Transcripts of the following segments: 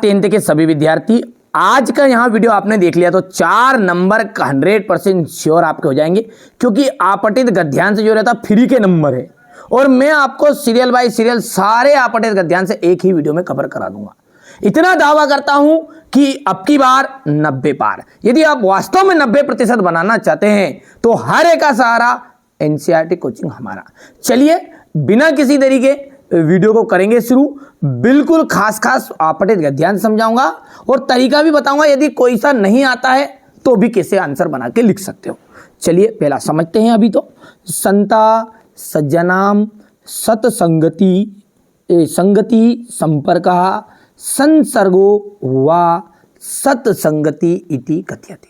10th के सभी विद्यार्थी, आज का यहाँ वीडियो आपने देख लिया तो 4 नंबर 100% श्योर आपके हो जाएंगे, क्योंकि आपतित गद्यांश जो रहता फ्री के नंबर है और मैं आपको सीरियल बाय सीरियल सारे आपतित गद्यांश एक ही वीडियो में कवर करा दूंगा। इतना दावा करता हूं कि अब की बार 90 पार। यदि आप वास्तव में 90% बनाना चाहते हैं तो हर एक का सहारा एनसीईआरटी कोचिंग हमारा। चलिए बिना किसी देरी के वीडियो को करेंगे शुरू। बिल्कुल खास आपतित गद्यांश समझाऊंगा और तरीका भी बताऊंगा, यदि कोई सा नहीं आता है तो भी कैसे आंसर बना के लिख सकते हो। चलिए पहला समझते हैं। अभी तो संता सज्जनाम सतसंगति संगति संपर्क संसर्गो वा सतसंगति इति कथ्यते।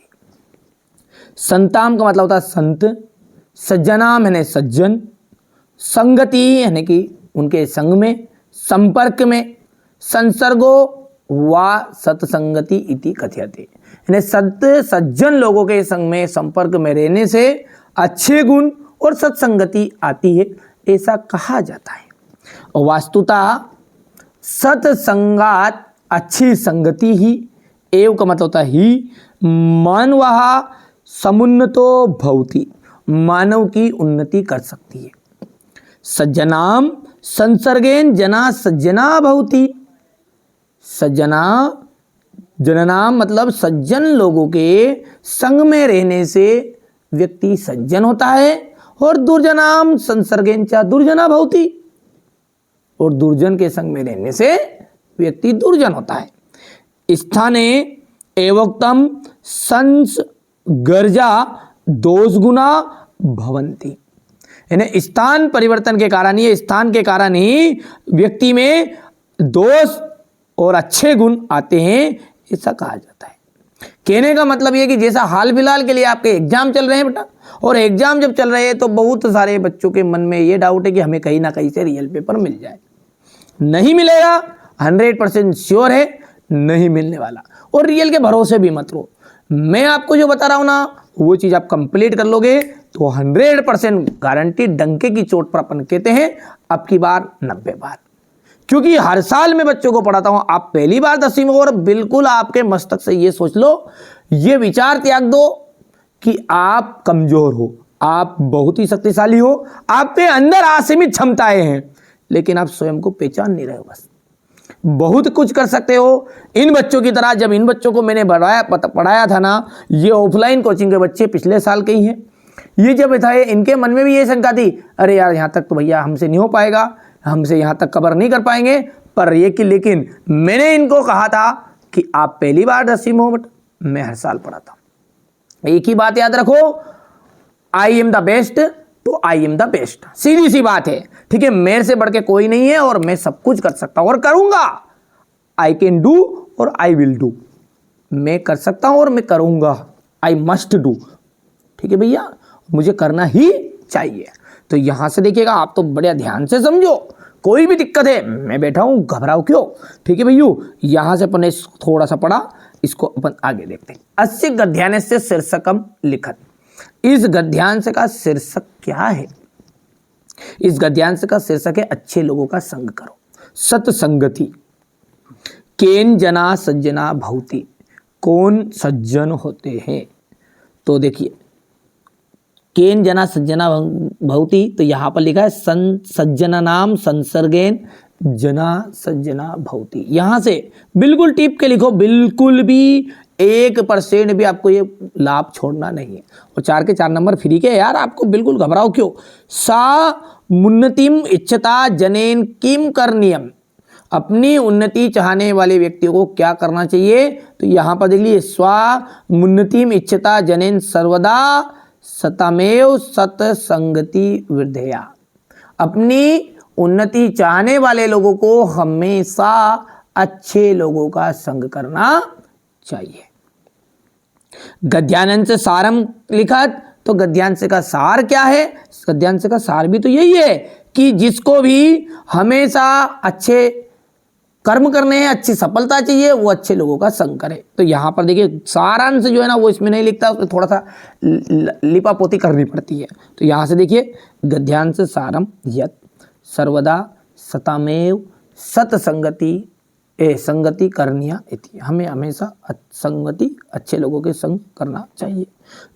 संताम का मतलब होता है संत, सज्जनाम यानी सज्जन, संगति यानी कि उनके संग में, संपर्क में, संसर्गो वा सत्संगति इति कथ्यते यानी सज्जन लोगों के संग में संपर्क में रहने से अच्छे गुण और सत्संगति आती है, ऐसा कहा जाता है। और वास्तुतः सत्संगात अच्छी संगति ही, एव का मतलब होता है ही, मानवः समुन्नतो भवति, मानव की उन्नति कर सकती है। सज्जनाम संसर्गेन जना सज्जना भवति, सज्जना जननाम मतलब सज्जन लोगों के संग में रहने से व्यक्ति सज्जन होता है, और दुर्जनाम संसर्गेन च दुर्जना भवति, और दुर्जन के संग में रहने से व्यक्ति दुर्जन होता है। स्थाने एवोक्तम संस गर्जा दोष गुना भवंती यानी स्थान परिवर्तन के कारण ही, स्थान के कारण ही व्यक्ति में दोष और अच्छे गुण आते हैं, ऐसा कहा जाता है। कहने का मतलब ये कि जैसा हाल फिलहाल के लिए आपके एग्जाम चल रहे हैं बेटा, और एग्जाम जब चल रहे हैं तो बहुत सारे बच्चों के मन में ये डाउट है कि हमें कहीं ना कहीं से रियल पेपर मिल जाए। नहीं मिलेगा, 100% श्योर है नहीं मिलने वाला, और रियल के भरोसे भी मत रहो। मैं आपको जो बता रहा हूं ना वो चीज आप कंप्लीट कर लोगे तो 100% गारंटी, डंके की चोट पर अपन कहते हैं अब की बार 90 बार। क्योंकि हर साल मैं बच्चों को पढ़ाता हूं, आप पहली बार 10वीं में, और बिल्कुल आपके मस्तक से ये सोच लो, ये विचार त्याग दो कि आप कमजोर हो, आप बहुत ही शक्तिशाली हो, आप पे अंदर असीमित क्षमताएं हैं, लेकिन आप स्वयं को पहचान नहीं रहे हो। बस बहुत कुछ कर सकते हो इन बच्चों की तरह। जब इन बच्चों को मैंने पढ़ाया था ना, ये ऑफलाइन कोचिंग के बच्चे पिछले साल के ही हैं, ये जब थे इनके मन में भी ये शंका थी, अरे यार यहाँ तक तो भैया हमसे नहीं हो पाएगा, हमसे यहाँ तक कवर नहीं कर पाएंगे। पर ये कि लेकिन मैंने इनको कहा था कि आप पहली बार 10वीं में हो, बट मैं हर साल पढ़ाता हूँ। एक ही बात याद रखो, आई एम द बेस्ट तो आई एम द बेस्ट, सीधी सी बात है। ठीक है, मेरे से बढ़ के कोई नहीं है और मैं सब कुछ कर सकता हूं और करूंगा। आई कैन डू और आई विल डू, मैं कर सकता हूं और मैं करूंगा। I must do. ठीक है भैया, मुझे करना ही चाहिए। तो यहां से देखिएगा, आप तो बड़े ध्यान से समझो, कोई भी दिक्कत है मैं बैठा हूं, घबराओ क्यों। ठीक है भैया, यहां से अपन ने थोड़ा सा पढ़ा, इसको अपन आगे देखते हैं। अस्य गद्यांश शीर्षकम लिखत, इस गद्यांश का शीर्षक क्या है? इस गद्यांश का शीर्षक है अच्छे लोगों का संग करो, सत्संगति। केन जना सज्जना भवति, कौन सज्जन होते हैं? तो देखिए, केन जना सज्जना भवति, तो यहां पर लिखा है सज्जना नाम संसर्गेन जना सज्जना भवति। यहां से बिल्कुल टिप के लिखो, बिल्कुल भी 1% भी आपको ये लाभ छोड़ना नहीं है। और 4 के 4 नंबर फ्री के यार, आपको बिल्कुल घबराओ क्यों। सा मुन्नतिम इच्छता जनेन किम करनियम, अपनी उन्नति चाहने वाले व्यक्तियों को क्या करना चाहिए? तो यहां पर देख लीजिए, स्वा मुन्नतिम इच्छता जनेन सर्वदा सतमेव सत्संगति वृद्धया, अपनी उन्नति चाहने वाले लोगों को हमेशा अच्छे लोगों का संग करना चाहिए। गद्यांश सारम लिखत, तो गद्यांश का सार क्या है? गद्यांश का सार भी तो यही है कि जिसको भी हमेशा अच्छे कर्म करने हैं, अच्छी सफलता चाहिए, वो अच्छे लोगों का संग करे। तो यहाँ पर देखिए, सारांश जो है ना वो इसमें नहीं लिखता, उसमें थोड़ा सा लिपापोती करनी पड़ती है। तो यहाँ से देखिए, गद्यांश सारम यत सर्वदा सतामेव सत्संगति संगति करनिया इति, हमें हमेशा संगति अच्छे लोगों के संग करना चाहिए।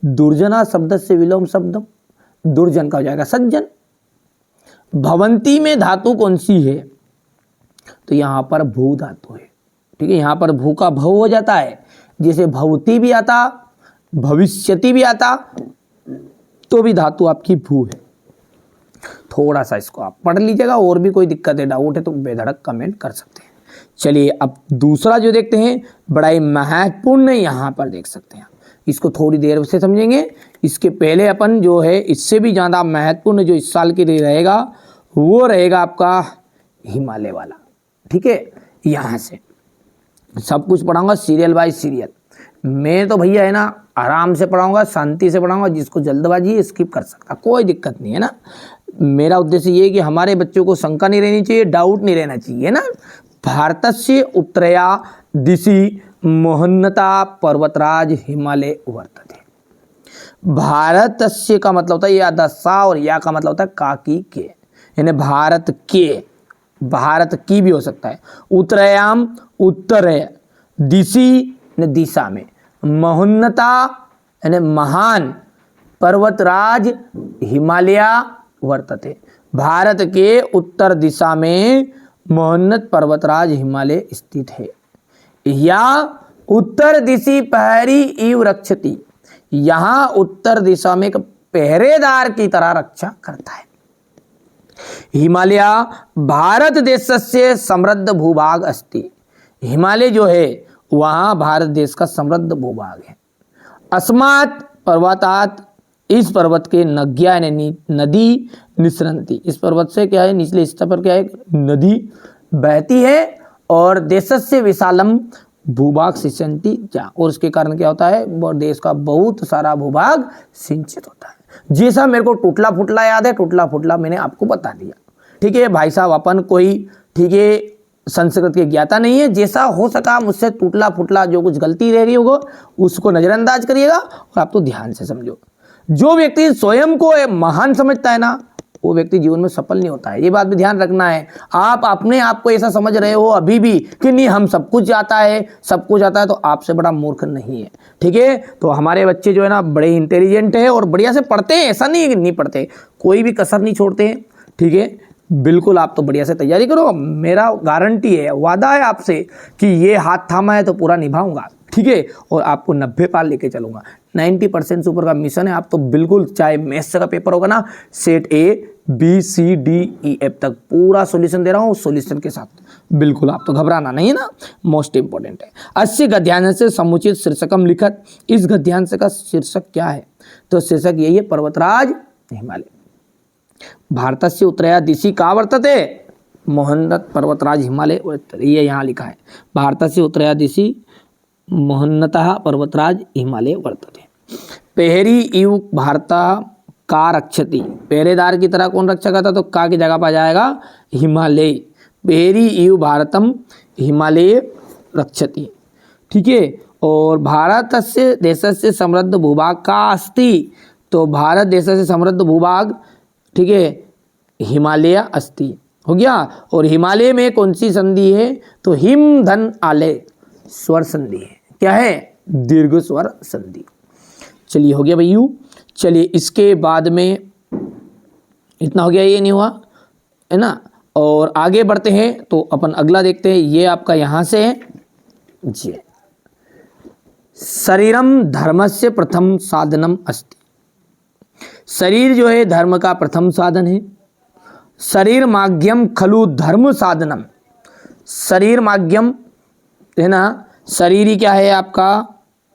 दुर्जना शब्द से विलोम शब्दम, दुर्जन का हो जाएगा सज्जन। भवंती में धातु कौन सी है? तो यहाँ पर भू धातु है, ठीक है। यहाँ पर भू का भव हो जाता है, जैसे भवती भी आता, भविष्यति भी आता, तो भी धातु आपकी भू है। थोड़ा सा इसको आप पढ़ लीजिएगा, और भी कोई दिक्कत है, डाउट है तो बेधड़क कमेंट कर सकते हैं। चलिए अब दूसरा जो देखते हैं, बड़ा ही महत्वपूर्ण है, यहाँ पर देख सकते हैं, इसको थोड़ी देर से समझेंगे। इसके पहले अपन जो है इससे भी ज़्यादा महत्वपूर्ण जो इस साल के लिए रहेगा वो रहेगा आपका हिमालय वाला, ठीक है। यहाँ से सब कुछ पढ़ाऊंगा सीरियल बाय सीरियल। मैं तो भैया है ना आराम से पढ़ाऊंगा, शांति से पढ़ाऊंगा, जिसको जल्दबाजी है स्किप कर सकता, कोई दिक्कत नहीं है ना। मेरा उद्देश्य ये है कि हमारे बच्चों को शंका नहीं रहनी चाहिए, डाउट नहीं रहना चाहिए ना। भारतस्य उत्तरया दिशि मोहन्नता पर्वतराज हिमालय वर्तते। भारतस्य का मतलब होता है या दशा, और या का मतलब होता है काकी के, यानी भारत के, भारत की भी हो सकता है। उत्तरयाम उत्तर है, दिशि दिशा में, महोन्नता यानी महान, पर्वतराज हिमालय वर्तते, भारत के उत्तर दिशा में महोन्नत पर्वतराज हिमालय स्थित है। या उत्तर दिशि पहरी इव रक्षति, यहाँ उत्तर दिशा में एक पहरेदार की तरह रक्षा करता है। हिमालय भारत देशस्य समृद्ध भूभाग अस्ति, हिमालय जो है वहाँ भारत देश का समृद्ध भूभाग है। अस्मात् पर्वतात्, इस पर्वत के नद्या यानी नदी निसरंती, इस पर्वत से क्या है निचले स्तर पर क्या है नदी बहती है, और देशस्य विशालम भूभाग सिंचती जा, और उसके कारण क्या होता है देश का बहुत सारा भूभाग सिंचित होता है। जैसा मेरे को टूटला फुटला याद है, टूटला फुटला मैंने आपको बता दिया, ठीक है भाई साहब। अपन कोई ठीक है संस्कृत के ज्ञाता नहीं है, जैसा हो सका मुझसे टूटला फुटला जो कुछ गलती रह रही होगा उसको नज़रअंदाज करिएगा, और आप तो ध्यान से समझो। जो व्यक्ति स्वयं को महान समझता है ना, वो व्यक्ति जीवन में सफल नहीं होता है, ये बात भी ध्यान रखना है। आप अपने आप को ऐसा समझ रहे हो अभी भी कि नहीं हम सब कुछ आता है, सब कुछ आता है, तो आपसे बड़ा मूर्ख नहीं है, ठीक है। तो हमारे बच्चे जो है ना बड़े इंटेलिजेंट है और बढ़िया से पढ़ते हैं, ऐसा नहीं है कि नहीं पढ़ते, कोई भी कसर नहीं छोड़ते हैं, ठीक है। बिल्कुल आप तो बढ़िया से तैयारी करो, मेरा गारंटी है, वादा है आपसे कि ये हाथ थामा है तो पूरा निभाऊंगा, ठीक है। और आपको 90 पार लेके चलूंगा, 90% से ऊपर का मिशन है। आप तो बिल्कुल चाहे मैथ्स का पेपर होगा ना, set A B C D E F तक पूरा सॉल्यूशन दे रहा हूँ, सॉल्यूशन के साथ, बिल्कुल आप तो घबराना नहीं है ना, मोस्ट इंपॉर्टेंट है। अस्य गद्यांश से समुचित शीर्षकम लिखत, इस गद्यांश का शीर्षक क्या है? तो शीर्षक यही है पर्वतराज हिमालय। भारतस्य उत्तरया दिशि का वर्तते, मोहन्नत पर्वतराज हिमालय वर्तते, ये यहाँ लिखा है। भारतस्य उत्तरया दिशि मोहन्नतः पर्वतराज हिमालय वर्तते। पहरी इव भारता का रक्षति, पहरेदार की तरह कौन रक्षा करता, तो का की जगह पर जाएगा हिमालय। पहरी इव भारतम हिमालय रक्षति, ठीक है। और भारतस्य देशस्य समृद्ध भूभाग का अस्ति, तो भारत देश से समृद्ध भूभाग, ठीक है, हिमालय अस्ति हो गया। और हिमालय में कौन सी संधि है, तो हिम धन आलय स्वर संधि है, क्या है दीर्घ स्वर संधि। चलिए हो गया भैयू। चलिए इसके बाद में इतना हो गया, ये नहीं हुआ है ना, और आगे बढ़ते हैं तो अपन अगला देखते हैं। ये आपका यहाँ से है जी, शरीरम धर्मस्य प्रथम साधनम अस्ति, शरीर जो है धर्म का प्रथम साधन है। शरीर माध्यम खलु धर्म साधनम, शरीर माध्यम है ना, शरीर ही क्या है आपका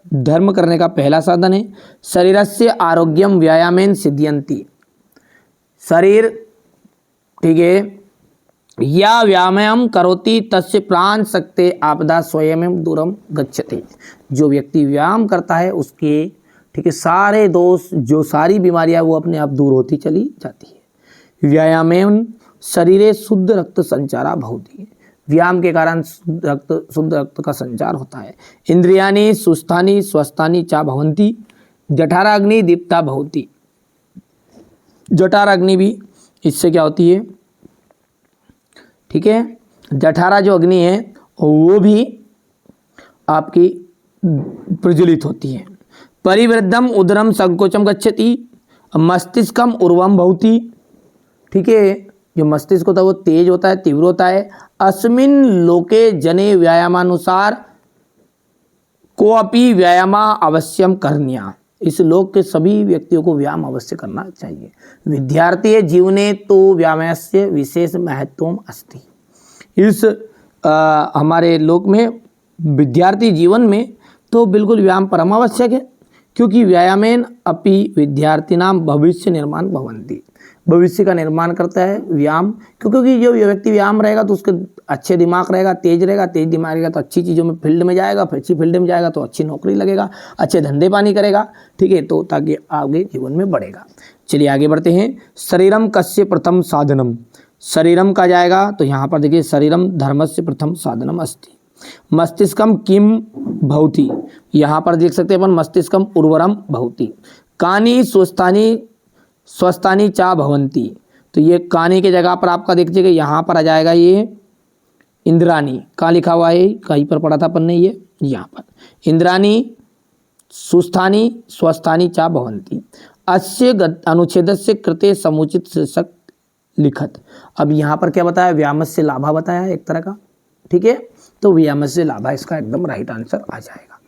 धर्म करने का पहला साधन है। शरीरस्य आरोग्यम व्यायामेन सिद्ध्यन्ति, शरीर ठीक है या व्यायाम करोति तस्य प्राण शक्ति आपदा स्वयं दूरम गच्छति, जो व्यक्ति व्यायाम करता है उसके ठीक है सारे दोष जो सारी बीमारियां वो अपने आप दूर होती चली जाती है। व्यायामेन शरीरे शुद्ध रक्त संचारा भवति, व्यायाम के कारण शुद्ध रक्त का संचार होता है। इंद्रियाणि सुस्थानि स्वस्थानि चा भवन्ति, जठराग्नि दीप्ता भवति, जठराग्नि भी इससे क्या होती है, ठीक है, जठरा जो अग्नि है वो भी आपकी प्रज्वलित होती है। परिवृद्धम उदरम संकोचम गच्छति, मस्तिष्कम उर्वम भवति। ठीक है, जो मस्तिष्क होता है वो तेज होता है, तीव्र होता है। अस्मिन लोके जने व्यायामानुसार कोअपि व्यायामा अवश्यम करनिया। इस लोक के सभी व्यक्तियों को व्यायाम अवश्य करना चाहिए। विद्यार्थी जीवने तो व्यायामस्य विशेष महत्वम अस्ति। इस हमारे लोक में विद्यार्थी जीवन में तो बिल्कुल व्यायाम परम आवश्यक है, क्योंकि व्यायामेन अपि विद्यार्थिनाम भविष्य निर्माण भवन्ति। भविष्य का निर्माण करता है व्यायाम, क्योंकि जो व्यक्ति व्यायाम रहेगा तो उसके अच्छे दिमाग रहेगा, तेज दिमाग रहेगा तो अच्छी चीज़ों में फील्ड में जाएगा, अच्छी फील्ड में जाएगा तो अच्छी नौकरी लगेगा, अच्छे धंधे पानी करेगा। ठीक है, तो ताकि आगे जीवन में बढ़ेगा। चलिए आगे बढ़ते हैं। शरीरम कस्य प्रथम साधनम। शरीरम का जाएगा तो यहाँ पर देखिए, शरीरम धर्मस्य प्रथम साधनम अस्ति। मस्तिष्कम किम भवति, यहाँ पर देख सकते हैं अपन, मस्तिष्कम उर्वरम भवति। कानि स्वस्थानी चा भवंती। तो ये कानी के जगह पर आपका देखिएगा, यहाँ पर आ जाएगा ये इंद्रानी। कहाँ लिखा हुआ है, कहीं पर पढ़ा था अपन ने, ये यहाँ पर इंद्रानी सुस्थानी स्वस्थानी चा भवंती। अस्य अनुच्छेदस्य कृते समुचित शीर्षक लिखत। अब यहाँ पर क्या बताया, व्यायामस्य लाभा बताया है एक तरह का। ठीक है, तो व्यायामस्य लाभा इसका एकदम राइट आंसर आ जाएगा।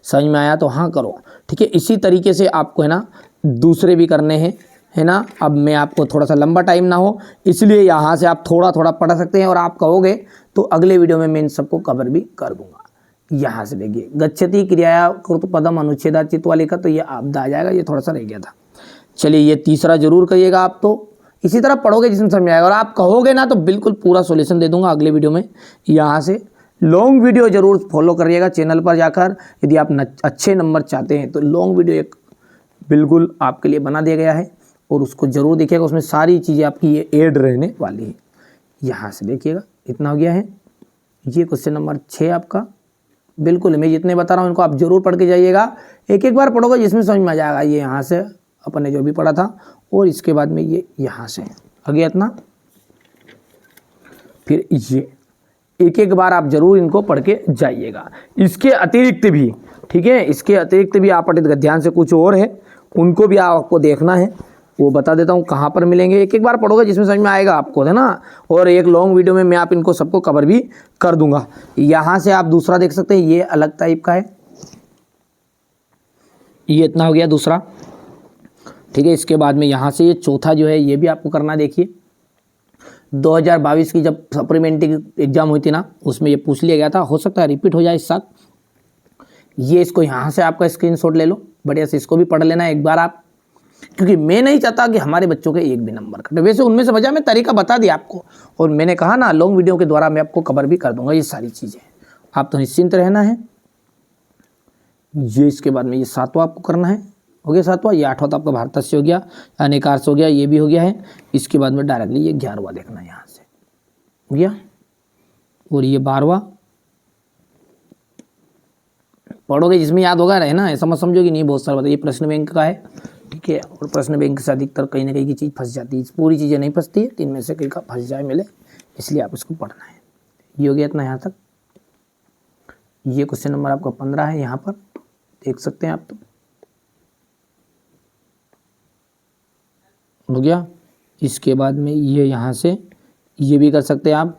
समझ में आया तो हाँ करो। ठीक है, इसी तरीके से आपको है ना दूसरे भी करने हैं, है ना। अब मैं आपको थोड़ा सा लंबा टाइम ना हो, इसलिए यहाँ से आप थोड़ा थोड़ा पढ़ सकते हैं, और आप कहोगे तो अगले वीडियो में मैं इन सबको कवर भी कर दूंगा। यहाँ से देखिए, गच्छति क्रिया कृत पदम अनुच्छेदा चित्वा लिखा, तो ये आपदा आ जाएगा, ये थोड़ा सा रह गया था। चलिए ये तीसरा जरूर करिएगा आप, तो इसी तरह पढ़ोगे जिसमें समझ में आएगा, और आप कहोगे ना तो बिल्कुल पूरा सॉल्यूशन दे दूंगा अगले वीडियो में। यहाँ से लॉन्ग वीडियो जरूर फॉलो करिएगा चैनल पर जाकर। यदि आप अच्छे नंबर चाहते हैं तो लॉन्ग वीडियो एक बिल्कुल आपके लिए बना दिया गया है, और उसको जरूर देखिएगा, उसमें सारी चीज़ें आपकी ये ऐड रहने वाली है। यहाँ से देखिएगा, इतना हो गया है। ये क्वेश्चन नंबर 6 आपका। बिल्कुल मैं जितने बता रहा हूँ इनको आप जरूर पढ़ के जाइएगा, एक एक बार पढ़ोगे जिसमें समझ में आ जाएगा। ये यहाँ से अपन ने जो भी पढ़ा था, और इसके बाद में ये यहाँ से आ गया इतना। फिर ये एक एक बार आप जरूर इनको पढ़ के जाइएगा। इसके अतिरिक्त भी, ठीक है, इसके अतिरिक्त भी आप पठित गद्यांश से कुछ और है, उनको भी आपको देखना है, वो बता देता हूँ कहाँ पर मिलेंगे। एक एक बार पढ़ोगे जिसमें समझ में आएगा आपको, है ना। और एक लॉन्ग वीडियो में मैं आप इनको सबको कवर भी कर दूंगा। यहाँ से आप दूसरा देख सकते हैं, ये अलग टाइप का है, ये इतना हो गया दूसरा। ठीक है, इसके बाद में यहाँ से ये चौथा जो है ये भी आपको करना। देखिए 2022 की जब सप्लीमेंट्री एग्जाम हुई थी ना, उसमें ये पूछ लिया गया था, हो सकता है रिपीट हो जाए इस साथ। ये इसको यहाँ से आपका स्क्रीनशॉट ले लो, बढ़िया से इसको भी पढ़ लेना एक बार आप, क्योंकि मैं नहीं चाहता कि हमारे बच्चों के एक भी नंबर कटे। वैसे उनमें से वजह मैं तरीका बता दिया आपको, और मैंने कहा ना लॉन्ग वीडियो के द्वारा मैं आपको कवर भी कर दूंगा ये सारी चीज़ें। आप तो निश्चिंत रहना है। ये इसके बाद में ये 7वां आपको करना है, हो गया 7वां। ये 8वां तो आपका भारत से हो गया, अनेकार से हो गया, ये भी हो गया है। इसके बाद में डायरेक्टली ये 11वां देखना है, यहाँ से हो गया। और ये 12वां पढ़ोगे जिसमें याद होगा रहे ना, ऐसा मत समझो कि नहीं बहुत सारा बताइए। प्रश्न बैंक का है, ठीक है, और प्रश्न बैंक से अधिकतर कहीं ना कहीं की चीज़ फंस जाती है, पूरी चीज़ें नहीं फंसती है, 3 में से कहीं का फंस जाए मिले, इसलिए आप इसको पढ़ना है। ये हो गया इतना यहाँ तक। ये क्वेश्चन नंबर आपका 15 है, यहाँ पर देख सकते हैं आप, तो हो गया। इसके बाद में ये यहाँ से ये भी कर सकते हैं आप,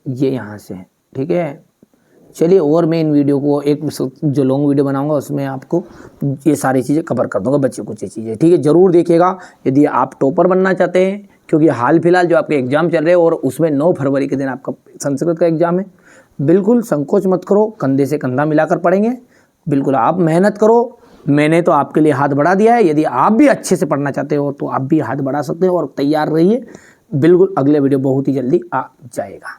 ये यहाँ से, ठीक है। चलिए, और मैं इन वीडियो को एक जो लॉन्ग वीडियो बनाऊंगा उसमें आपको ये सारी चीज़ें कवर कर दूंगा, बच्चे कुछ ये चीज़ें, ठीक है। ज़रूर देखिएगा यदि आप टॉपर बनना चाहते हैं, क्योंकि हाल फिलहाल जो आपके एग्ज़ाम चल रहे हैं और उसमें 9 फरवरी के दिन आपका संस्कृत का एग्ज़ाम है। बिल्कुल संकोच मत करो, कंधे से कंधा मिलाकर पढ़ेंगे, बिल्कुल आप मेहनत करो। मैंने तो आपके लिए हाथ बढ़ा दिया है, यदि आप भी अच्छे से पढ़ना चाहते हो तो आप भी हाथ बढ़ा सकते हो, और तैयार रहिए। बिल्कुल अगले वीडियो बहुत ही जल्दी आ जाएगा।